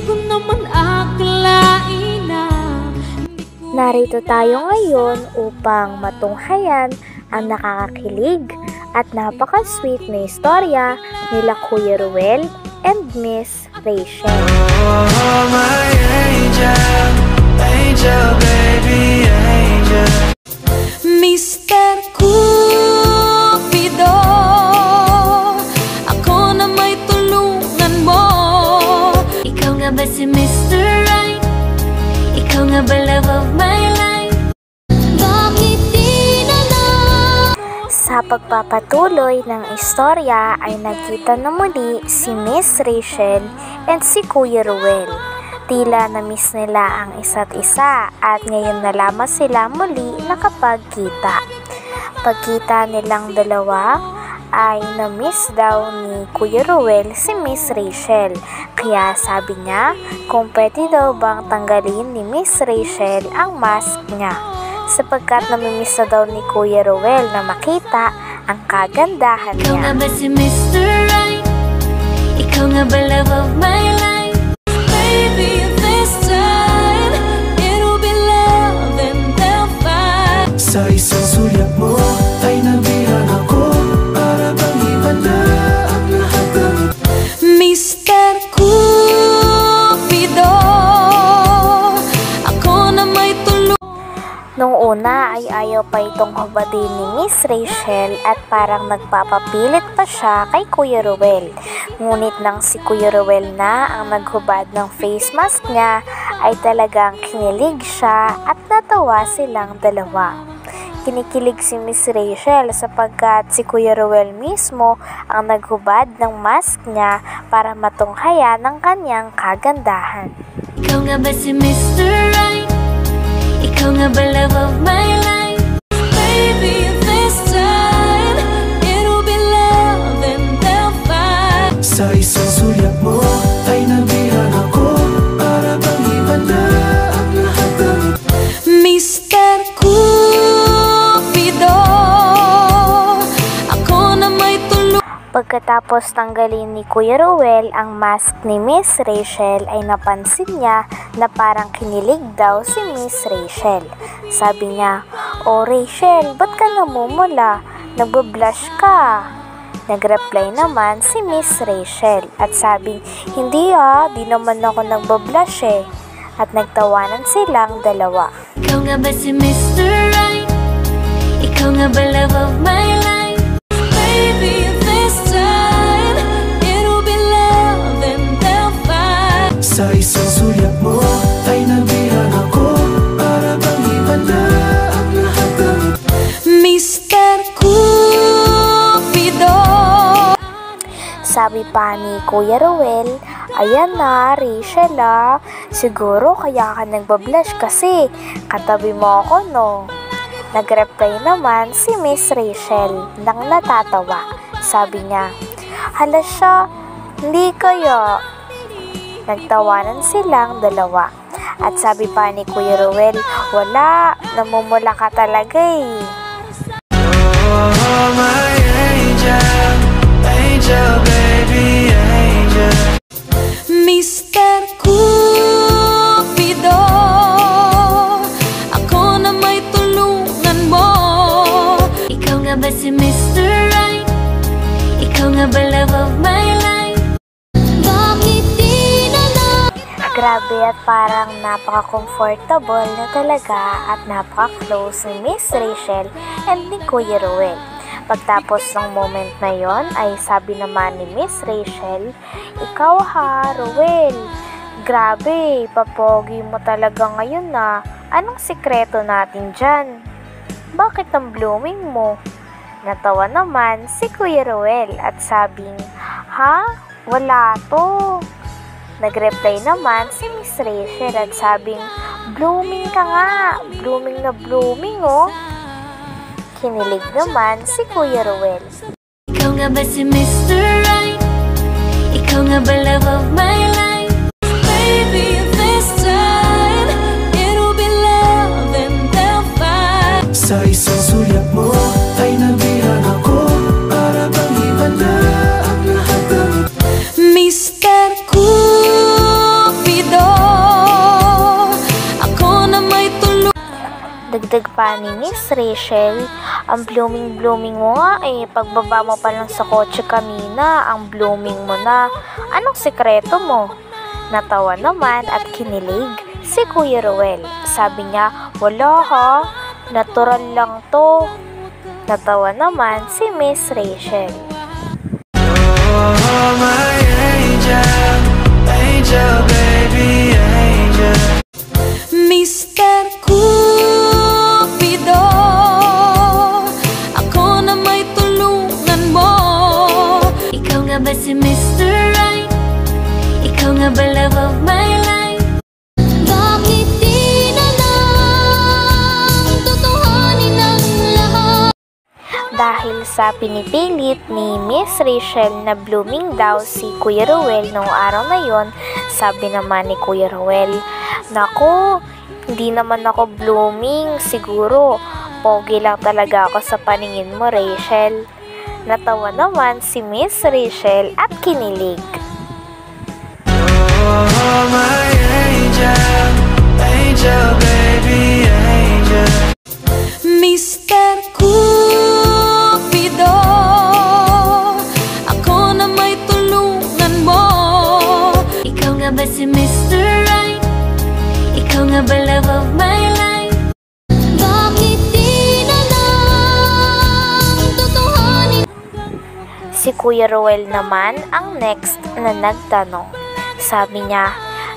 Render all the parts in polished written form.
ko naman akalain na. Narito tayo ngayon upang matunghayan ang nakakakilig at napaka-sweet na istorya nila Kuya Ruel and Miss Rachel. Oh, my angel, angel, baby, angel. Mr. Cupido, ako na may tulungan mo. Ikaw nga ba si Mr. Right? Ikaw nga ba love of my life? Bakit di na lang? Sa pagpapatuloy ng istorya ay nagkita na muli si Miss Rachel and si Kuya Ruel. Tila na-miss nila ang isa't isa at ngayon na lamang sila muli nakapagkita. Pagkita nilang dalawa ay na-miss daw ni Kuya Ruel si Miss Rachel. Kaya sabi niya kung pwede daw bang tanggalin ni Miss Rachel ang mask niya. Sapagkat namimiss na daw ni Kuya Ruel na makita ang kagandahan niya. Ikaw nga ba si Mr. Right? Ikaw nga ba love of my life? Baby, this time it'll be love and they'll fight. Sa isang sulyap mo ay nabihan ako, para bang iba na ang lahat ng Mr. Cupido, ako na may tulungan. Nung una ay ayaw pa itong hubadin ni Miss Rachel at parang nagpapapilit pa siya kay Kuya Ruel. Ngunit nang si Kuya Ruel na ang naghubad ng face mask niya ay talagang kinilig siya at natawa silang dalawa. Kinikilig si Miss Rachel sapagkat si Kuya Ruel mismo ang naghubad ng mask niya para matunghayan ang kanyang kagandahan. Ikaw nga ba si Mr. Right? Ikaw nga ba love of my life? Baby, this time it'll be love and they'll fight. Sa isang sulyap mo ay nabihan ako, para bang iba na ang lahat ng Mr. Cupido, ako na may tulungan. Pagkatapos tanggalin ni Kuya Ruel ang mask ni Miss Rachel ay napansin niya na parang kinilig daw si Miss Rachel. Sabi niya, "Oh Rachel, ba't ka namumula? Nagbo-blush ka." Nagreply naman si Miss Rachel at sabi, "Hindi di naman ako nagbo-blush eh." At nagtawanan silang dalawa. Ikaw nga ba si Mr. Right? Ikaw nga ba love of my life? Baby, this time it'll be love and they'll fight. Sa isang sulyap mo ay nabihan ako, para bang iba na ang lahat ng Mr. Cupido. Sabi pa ni Kuya Ruel, "Ayan na, Rachel siguro kaya ka nagbablush kasi katabi mo ako no." Nagreply naman si Miss Rachel nang natatawa. Sabi niya, "Hala siya, hindi kaya." Nagtawanan silang dalawa. At sabi pa ni Kuya Ruel, "Wala, namumula ka talaga eh." Oh, my angel, angel, baby, angel. Mr. Cupido, ako na may tulungan mo. Ikaw nga ba si Mr. Right? Ikaw nga ba love of my life? Bakit di na lang? Grabe at parang napaka-comfortable na talaga at napaka-close ni Miss Rachel and ni Kuya Ruel. Pagtapos ng moment na yon ay sabi naman ni Miss Rachel, "Ikaw Ruel, grabe, papogi mo talaga ngayon na. Anong sikreto natin dyan? Bakit ang blooming mo?" Natawa naman si Kuya Ruel at sabing, "Ha? Wala to." Nagreply naman si Miss Rachel at sabing, "Blooming ka nga, blooming na blooming oh." Kinilig naman si Kuya Ruel. Ikaw nga ba si Mr. Right? Ikaw nga ba love of my life? Baby, this time it'll be love and they'll fight. Sa isang sulyap mo ay nabihan ako, para bang iba na ang lahat ng Mr. Cupido. Dagdag pa ni Miss Rachel, ang blooming mo nga pagbaba mo pa lang sa kotse kanina, ang blooming mo na. Anong sekreto mo? Natawa naman at kinilig si Kuya Ruel. Sabi niya, wala ha, natural lang to. Natawa naman si Miss Rachel. Oh, my angel, angel, baby, angel. Mr. Cupido, ako na may tulungan mo. Ikaw nga ba si Mr. Right? Ikaw nga ba love of my life? Bakit di na lang tutuhanin ang lahat? Dahil sa pinipilit ni Miss Rachel na blooming daw si Kuya Ruel noong araw na yon, sabi naman ni Kuya Ruel, naku, hindi naman ako blooming, siguro pogi lang talaga ako sa paningin mo, Rachel. Natawa naman si Miss Rachel at kinilig. Oh, my angel, angel, baby, angel. Mr. Cupido, ako na may tulungan mo. Ikaw nga ba si Mr. Right? Ikaw nga ba love of my life? Bakit di na lang tutuhanin? Si Kuya Ruel naman ang next na nagtanong. Sabi niya,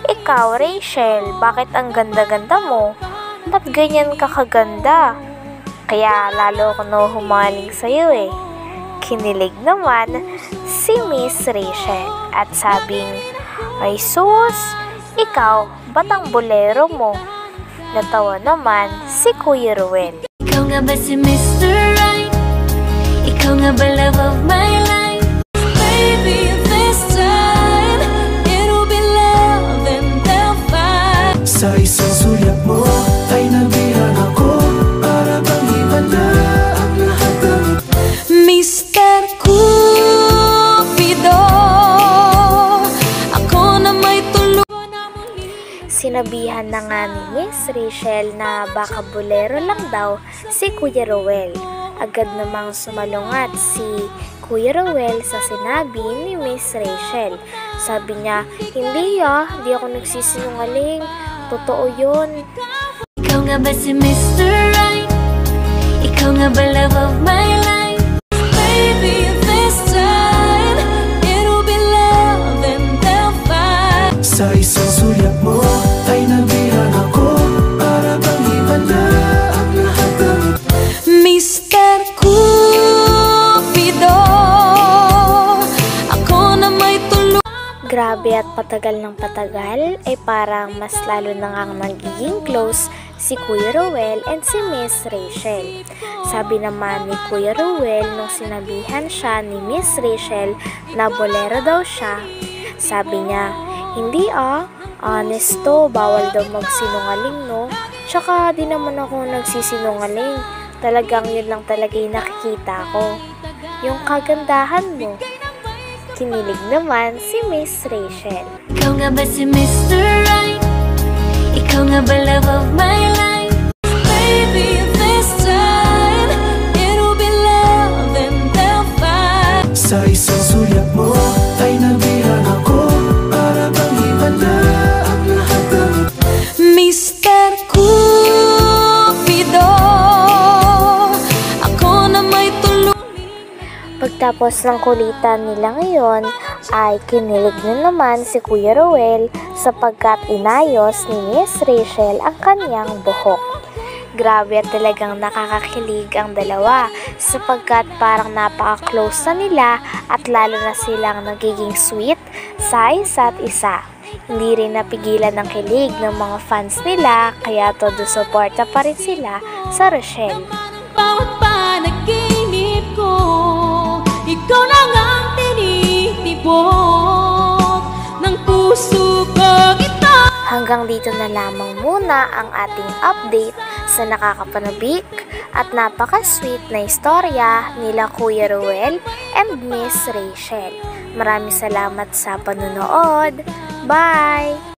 ikaw Rachel, bakit ang ganda-ganda mo? Ba't ganyan ka kaganda? Kaya lalo ko na humaling sa'yo eh. Kinilig naman si Miss Rachel at sabing, ay sus, ikaw, ba't ang bolero mo? Natawa naman si Kuya Ruel. Ikaw nga ba si Mr. Right? Ikaw nga ba love of my life? Baby, this time, it'll be love and they'll fight. Sa isang sulyap mo ay nabihag ako, para bang iba na ang lahat ng Mr. Cupido, ako na may tulungan. Sinabihan na nga ni Miss Rachel na baka bolero lang daw si Kuya Ruel. Agad namang sumalungat si Kuya Ruel sa sinabi ni Miss Rachel. Sabi niya, hindi di ako nagsisinungaling. Totoo yun. Ikaw nga ba si Mr. Right? Ikaw nga ba love of my life? Baby, this time, it'll be love and they'll fight. Sa isang sulyap mo ay nabihag ako, para bang iba na ang lahat ng Mr. Cupido, ako na may tulungan. Grabe at patagal ng patagal ay parang mas lalo na ngang magiging close si Kuya Ruel and si Miss Rachel. Sabi naman ni Kuya Ruel nung sinabihan siya ni Miss Rachel na bolero daw siya, sabi niya, hindi honest to, bawal daw magsinungaling no. Tsaka di naman ako nagsisinungaling, talagang yun lang talaga yung nakikita ko, yung kagandahan mo. Kinilig naman si Miss Rachel. Ikaw nga ba si Mr. Right? Ikaw nga ba love of my life? Baby, this time, it'll be love and they'll fight. Sa isang sulyap mo ay nabihag ako, para bang iba na ang lahat ng Mr. Cupido, ako na may tulungan. Pagtapos ng kulitan nila ngayon, ay kinilig na naman si Kuya Ruel sapagkat inayos ni Miss Rachel ang kanyang buhok. Grabe at talagang nakakakilig ang dalawa sapagkat parang napaka-close na nila at lalo na silang nagiging sweet sa isa't isa. Hindi rin napigilan ng kilig ng mga fans nila kaya todo suporta pa rin sila sa Rochelle. Bawat panaginip ko, ikaw lang ang tinitibok ng puso kong ito. Hanggang dito na lamang muna ang ating update sa nakakapanabik at napaka-sweet na istorya nila Kuya Ruel and Miss Rachel. Maraming salamat sa panunood. Bye!